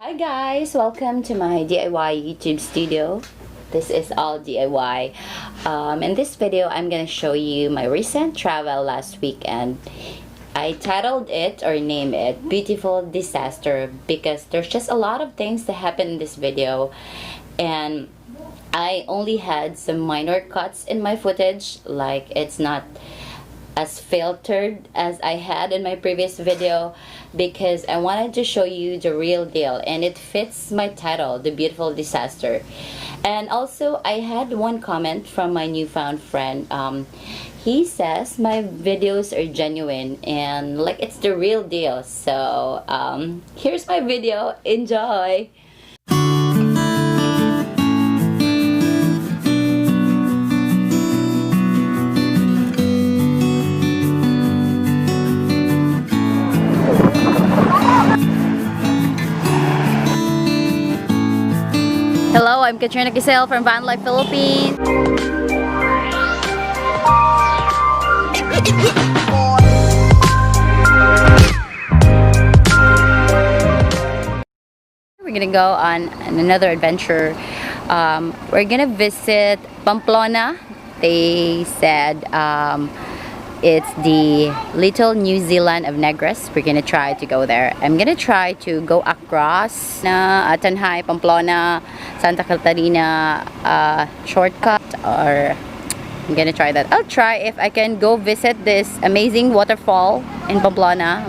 Hi guys, welcome to my DIY YouTube studio. This is all DIY. In this video, I'm gonna show you my recent travel last weekend. I titled it or named it Beautiful Disaster because there's just a lot of things that happen in this video, and I only had some minor cuts in my footage, like it's not as filtered as I had in my previous video because I wanted to show you the real deal, and it fits my title, The Beautiful Disaster. And also I had one comment from my newfound friend. He says my videos are genuine and like it's the real deal. So here's my video. Enjoy. Hello, I'm Katrina Giselle from VANLIFE Philippines. We're gonna go on another adventure. We're gonna visit Pamplona. They said it's the little New Zealand of Negros. We're gonna try to go there. I'm gonna try to go across Tanjay, Pamplona, Santa Catarina shortcut, or I'm gonna try that. I'll try if I can go visit this amazing waterfall in Pamplona.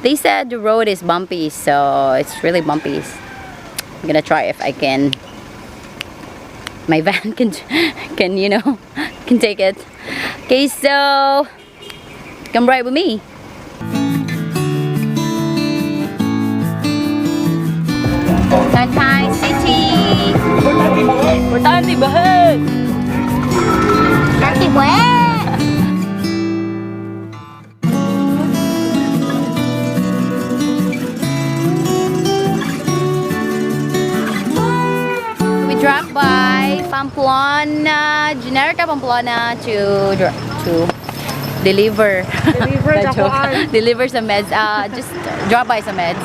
They said the road is bumpy, so it's really bumpy. I'm gonna try if I can. My van can can take it. Okay, so come right with me. Tanjay City. Importante bahay. Importante bahay. We dropped by Pamplona, Generica Pamplona to deliver deliver some meds. Just drop by some meds.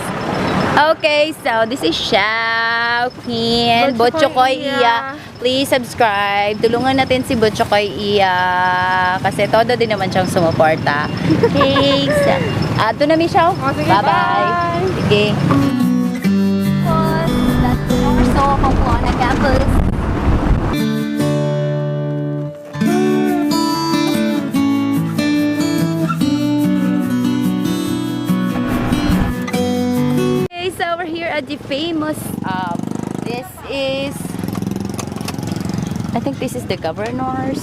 Okay, so this is Shaukin Butchokoy Iya. Please subscribe. Tulungan natin si Butchokoy Iya kasi todo din naman siyang sumuporta. Okay, so ato na mi Shau. Bye-bye. Sige. That's the North Pamplona campus. So we're here at the famous this is, I think this is the governor's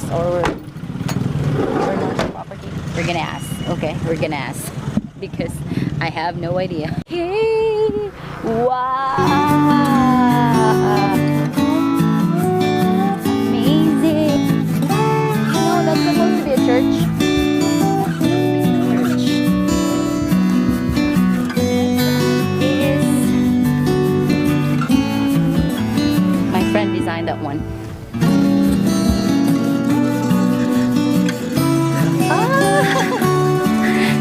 property. We're gonna ask. Okay, we're gonna ask because I have no idea. Hey, wow, amazing. No, that's supposed to be a church. Designed that one.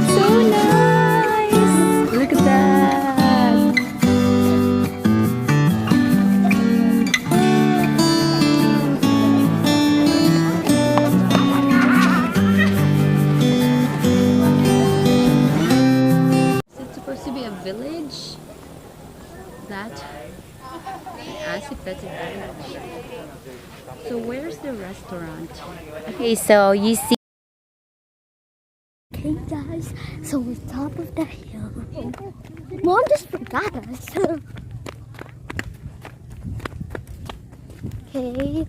So nice. Look at that. Is it supposed to be a village? That as if that's a village. So where's the restaurant? Okay, so you see. Okay guys, so we're top of the hill. Mom just forgot us. Okay.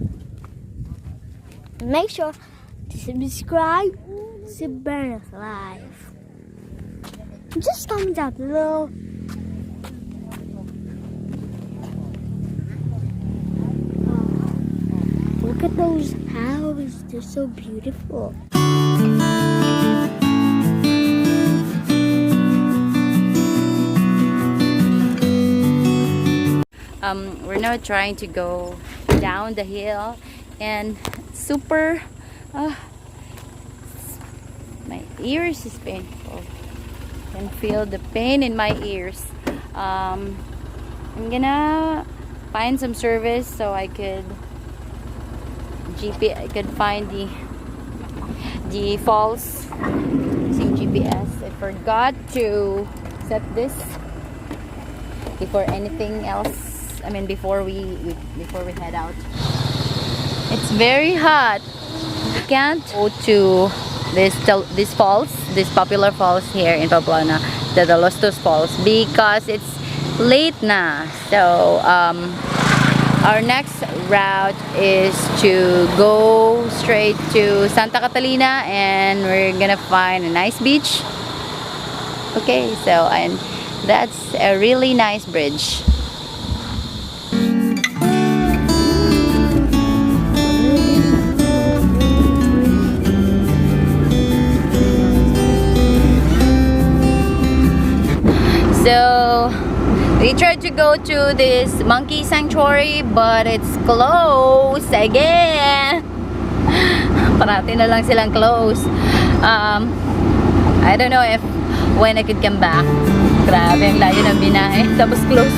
Make sure to subscribe to VANLIFE. Just comment down below. Look at those houses, they're so beautiful. We're now trying to go down the hill, and super my ears is painful. I can feel the pain in my ears. I'm gonna find some service so I could find the falls using GPS. I forgot to set this before anything else. I mean, before we head out. It's very hot. We can't go to this falls, this popular falls here in Pamplona, the Los Dos Falls, because it's late na. So our next route is to go straight to Santa Catalina, and we're gonna find a nice beach. Okay, so and that's a really nice bridge. So we tried to go to this monkey sanctuary, but it's closed again. Parati na lang silang closed. I don't know if when I could come back. Grabe, ang layo ng binahe. Tapos close.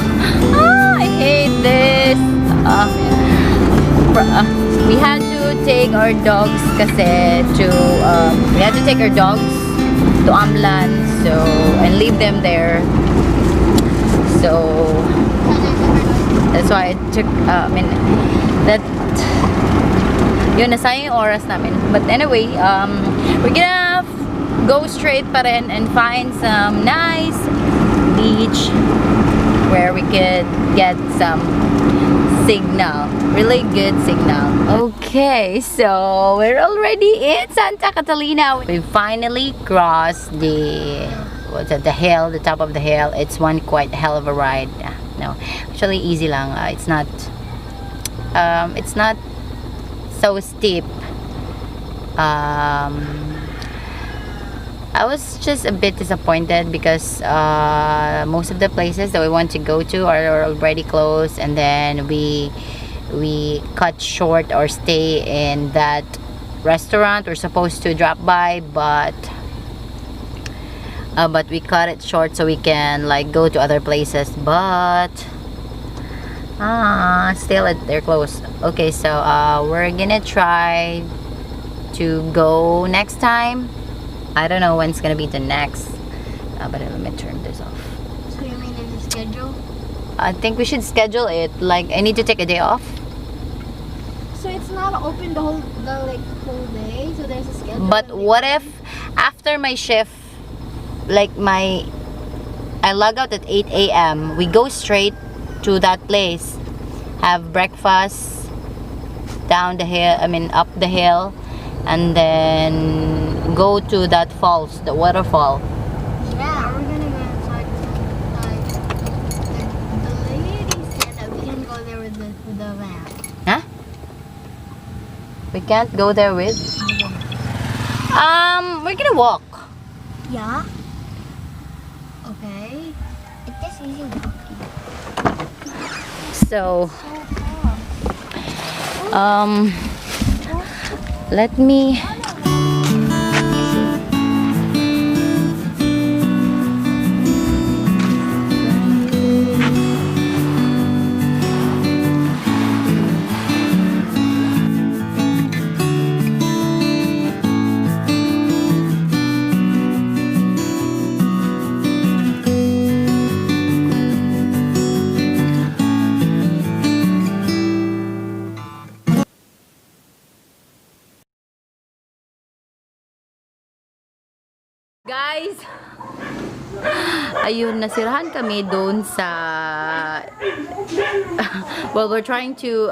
I hate this. We had to take our dogs we had to take our dogs to Amlan, and leave them there. So that's why I took yun, nasayang yung oras namin. But anyway, we're gonna go straight pa rin and find some nice beach where we could get some signal, really good signal. Okay, so we're already in Santa Catalina. We finally crossed the hill, the top of the hill. It's one quite hell of a ride. No, actually easy lang. It's not so steep. I was just a bit disappointed because most of the places that we want to go to are already closed, and then we cut short or stay in that restaurant we're supposed to drop by, but we cut it short so we can like go to other places, but still they're closed. Okay, so we're gonna try to go next time. I don't know when it's gonna be the next, but let me turn this off. So you mean in the schedule? I think we should schedule it. Like, I need to take a day off. So it's not open the whole day. So there's a schedule. But what if after my shift, like I log out at 8 a.m. we go straight to that place, have breakfast down the hill. I mean up the hill, and then go to that falls, the waterfall. Yeah, we're gonna go inside. The lady said that we can go there with the van. Huh? We can't go there with? We're gonna walk. Yeah. Okay. It's just easy walking. So, let me. Guys, ayun, nasirahan kami doon sa well, we're trying to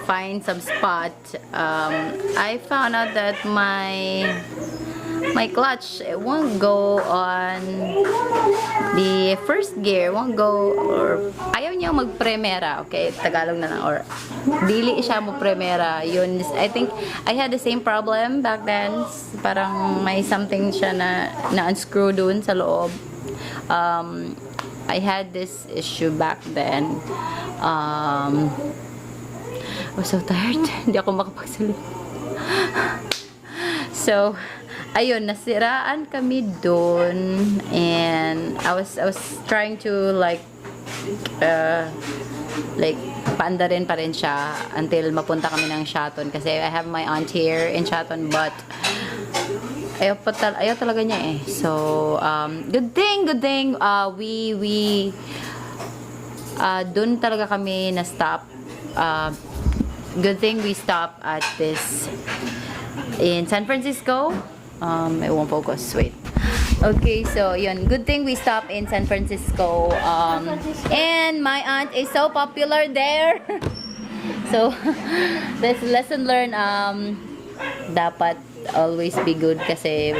find some spot. I found out that my clutch, it won't go on the first gear, won't go, or ayaw niya mag-primera. Okay, Tagalog na lang, or dili siya mo primera. Yun, I think I had the same problem back then. Parang may something siya na unscrew dun sa loob. I had this issue back then. I was so tired. Hindi ako makapagsalita. So, ayun, nasiraan kami doon, and I was trying to like like paandarin pa rin siya until mapunta kami ng Shaton kasi I have my aunt here in Shaton but ayaw talaga niya eh. So good thing we dun talaga kami na stop. Good thing we stop at this in San Francisco. It won't focus. Wait. Okay, so yun. Good thing we stopped in San Francisco. And my aunt is so popular there. So, this lesson learned. Dapat always be good kasi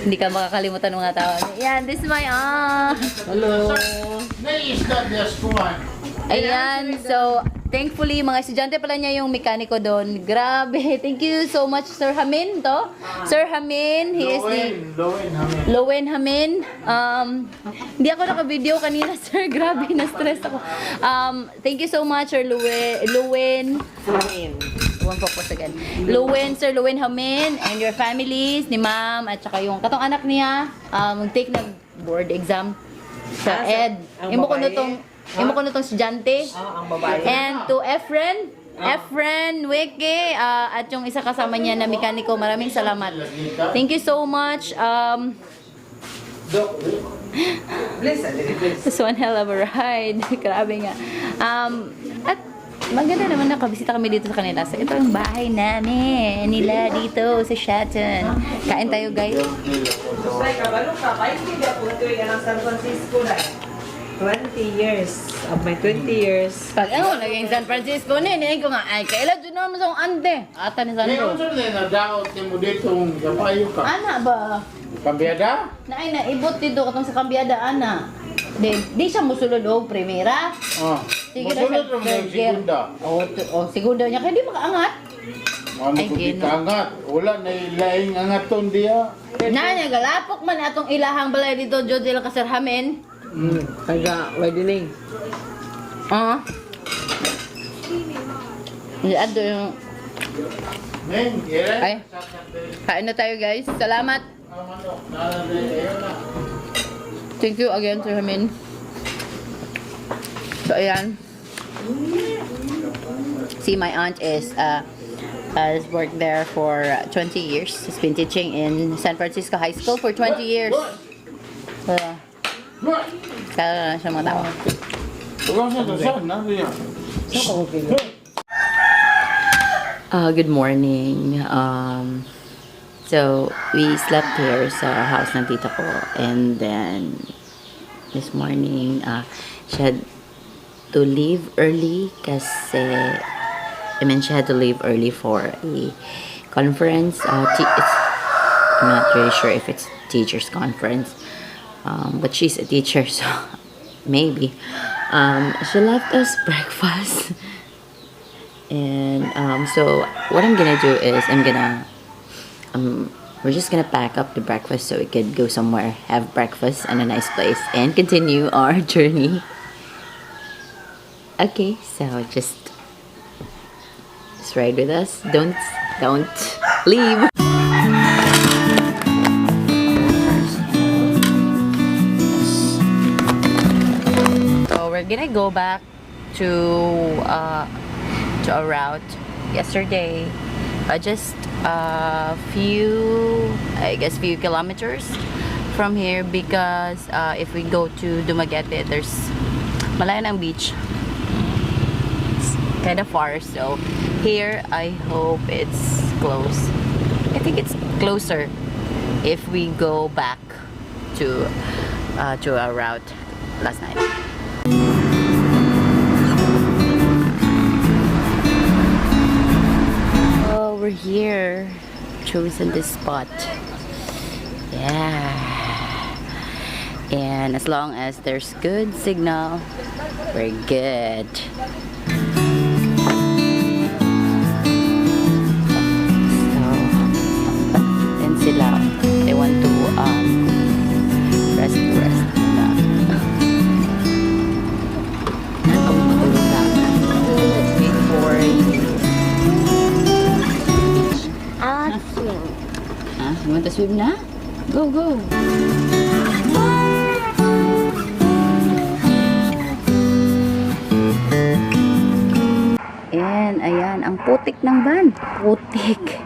hindi ka makakalimutan ng mga tao. Yeah, this is my aunt. Hello. Ayan, so thankfully, mga estudyante pala niya yung mekaniko doon. Grabe. Thank you so much, Sir Hamin, to. Sir Hamin, he is the... Lowen Hamin. Hindi ako naka-video kanina, sir. Grabe, na-stress ako. Thank you so much, Sir Lowen Hamin. One focus again. Sir Lowen Hamin, and your families, ni ma'am, at saka yung katong anak niya, take na board exam sa ED. Imo ko nitong estudyante. Ang babae. And to Efren, Weke, at yung isa kasama niya na mekaniko, maraming salamat. Thank you so much. This one hell of a ride. Grabe nga. At maganda naman nakabisita kami dito sa kanila. So, ito yung bahay namin nila dito sa Shaton. Kain tayo, guys. San Francisco na. 20 years. Of my 20 years. Pag ano, naging San Francisco ko nga, ay, kailan dyan naman sa ante. Ata ni Sandro. Nadaot mo dito ang kapayo ka. Ana ba? Kambyada? Naay na, ibot dito katong sa kambyada, ana. Di siya musulod o, primera. Sige na Musulod siya, naman yung third segunda. O, segunda niya, kaya di makaangat. Ano Ay, ko gino. angat? Wala na ilaing angaton diya. Na niya, galapok man atong ilahang balay dito, Diyos sila kasarhamin. Taga wedding. Ado yung... Neng, yan. Ay, kain na tayo guys. Salamat. Thank you again, Sir Hamin. So, ayan. See, my aunt has worked there for 20 years. Has been teaching in San Francisco High School for 20 years. Kaya na siya mga tao. Good morning. So, we slept here sa house ng tita ko. And then, this morning, she had to leave early kasi, she had to leave early for a conference. I'm not really sure if it's teacher's conference. But she's a teacher, so maybe. She left us breakfast. And so what I'm gonna do is we're just gonna pack up the breakfast so we could go somewhere, have breakfast in a nice place, and continue our journey. Okay, so just ride with us. Don't leave. So we're gonna go back to our route yesterday. Just a few kilometers from here because if we go to Dumaguete, there's malayo ng beach. It's kind of far, so here I hope it's close. I think it's closer if we go back to our route last night. We're here, chosen this spot. Yeah, and as long as there's good signal, we're good. So, and sila, they want to rest muna. Before you want to swim na? Go, go. You want to swim na? Go, go. putik ng van. Putik.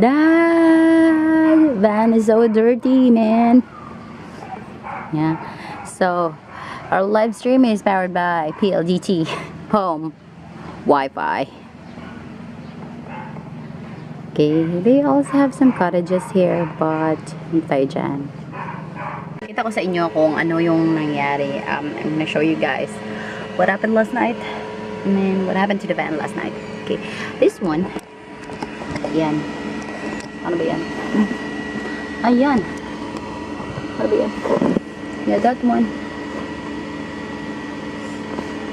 That van is so dirty, man. Yeah. So, our live stream is powered by PLDT Home Wi-Fi. Okay, they also have some cottages here, but hindi tayo dyan. Kita ko sa inyo kung ano yung nangyari. I'm gonna show you guys what happened last night. And then what happened to the van last night. Okay, this one. Yan. Ano ba yan? Ayan. Ano ba yan? Yeah, that one.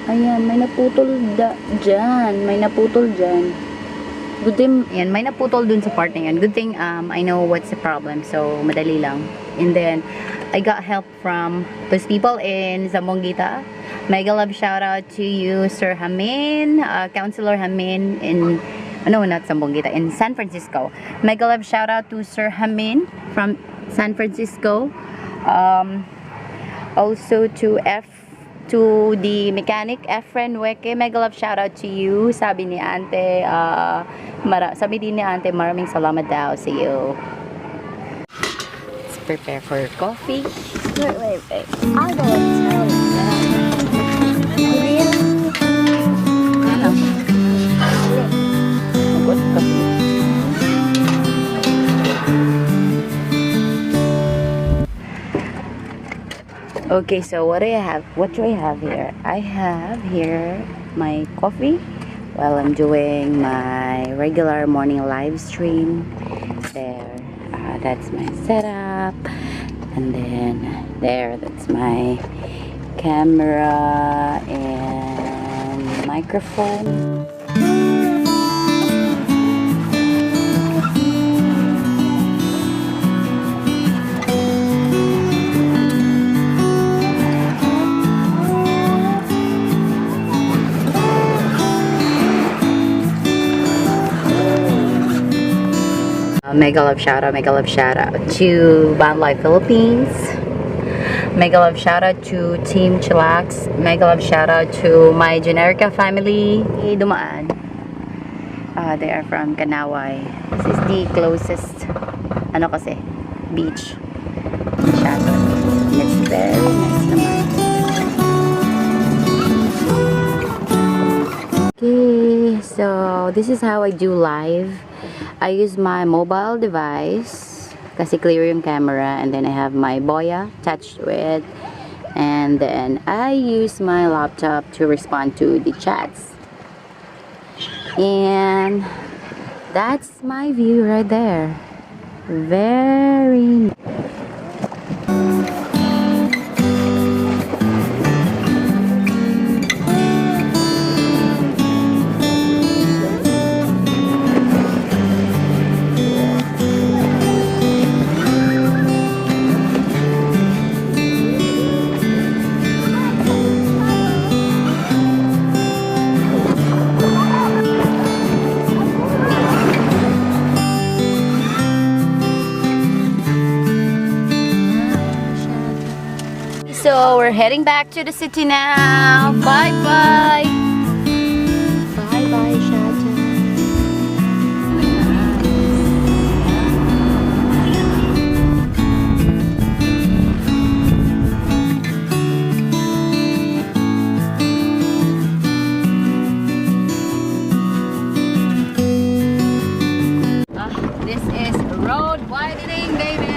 Ayan, may naputol dyan. May naputol dyan. Good thing, yan, may naputol dun sa part na yan. Good thing, I know what's the problem. So, madali lang. And then, I got help from those people in Zamboanga. Mega love shout out to you, Sir Hamin, Councilor Hamin in, no, not Zamboanga, in San Francisco. Mega love shout out to Sir Hamin from San Francisco. Also to the mechanic Efren Weke, mega love shout out to you. Sabi ni Ante, sabi din ni Ante, maraming salamat daw sa iyo. Let's prepare for coffee. Wait. I'll go inside. Really? Ano? Good coffee. Okay, so what do I have? What do I have here? I have here my coffee while I'm doing my regular morning live stream. There, that's my setup, and then there, that's my camera and microphone. Mega love shout out to VANLIFE Philippines. Mega love shout out to Team Chillax. Mega love shout out to my Generica family. Dumaan. They are from Kanaway. This is the closest beach. Shout out. It's very nice naman. Okay, so this is how I do live. I use my mobile device kasi clear yung camera, and then I have my Boya attached to it, and then I use my laptop to respond to the chats, and that's my view right there. Very nice. So we're heading back to the city now. Bye bye. Bye bye, Shadow. This is road widening, baby.